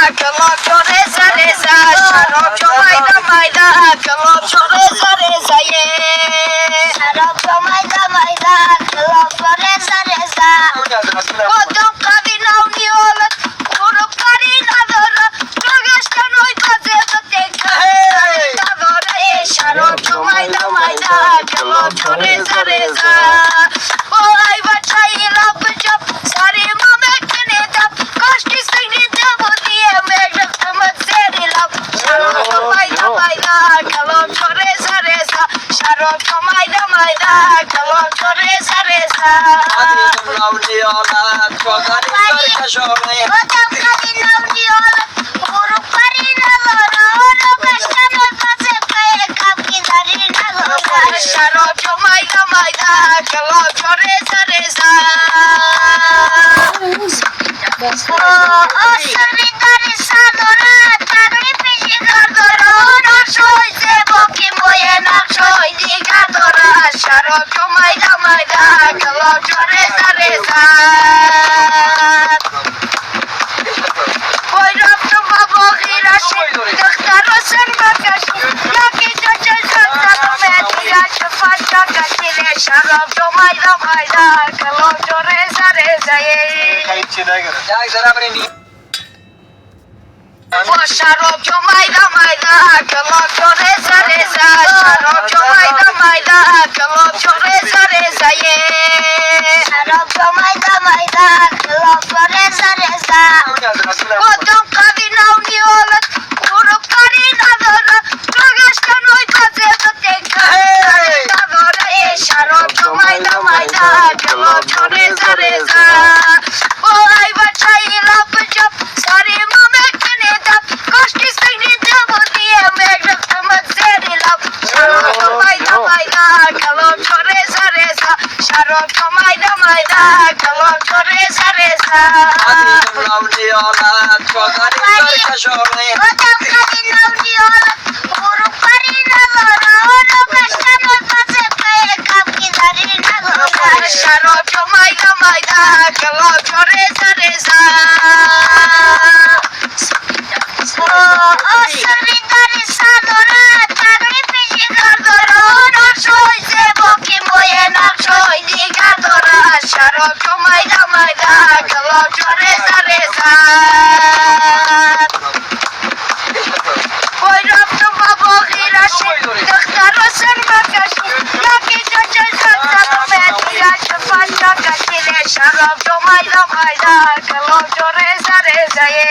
Kaloncho reza reza, Sharoncho mayda mayda, Kaloncho reza reza ye. Sharoncho mayda mayda, Kaloncho reza reza. Kodum kavina uniola, kurup karina dora, Trogestan oy kazeda tekka dora ye. Sharoncho mayda mayda, Kaloncho reza reza. Oh ayva çayı lapacağım, sarıma mekene tap, kaşki seni de bu diye meclisime seni lap. Sharoncho mayda mayda, Kaloncho reza reza. Sharoncho mayda mayda, Kaloncho reza reza. Kodum kavina uniola, kurup karina dora, Trogestan oy kazeda Sharoncho mayda mayda, Kaloncho reza reza. Solidarity sadora, tagri pijigar dora, Nakshoy zebo ki moye nakshoy digar dora. Sharoncho mayda mayda, Kaloncho reza reza. Oy Rabbim babo girashi, doktor sen bakashi, yaki jaja jaja mediya şafaşa kaçire. Sharoncho mayda mayda, Kaloncho reza reza ye. Sharoncho mayda mayda, Kaloncho reza reza. Sharoncho mayda mayda, Kaloncho reza reza ye. Sharoncho mayda mayda, Kaloncho reza reza. Kodum kavina uniola, kurup karina dora, Trogestan oy kazeda tekka dora ye. Sharoncho mayda mayda, Kaloncho reza reza. Oh ayva çayı lapacağım, sarıma mekene tap, kaşki seni de bu diye meclisime seni lap. Sharoncho mayda mayda, Kaloncho reza reza. Sharoncho mayda mayda, Kaloncho reza reza. Kodum kavina uniola, kurup karina dora, Trogestan oy kazeda Sharoncho mayda mayda, Kaloncho reza reza. Solidarity sadora, tagri pijigar dora, Nakshoy zebo ki moye nakshoy digar dora. Sharoncho mayda mayda, Kaloncho reza reza. Oy Rabbim babo girashi, doktor sen bakashi, yaki jaja jaja mediya şafaşa kaçire. Sharoncho mayda mayda, Kaloncho reza reza ye.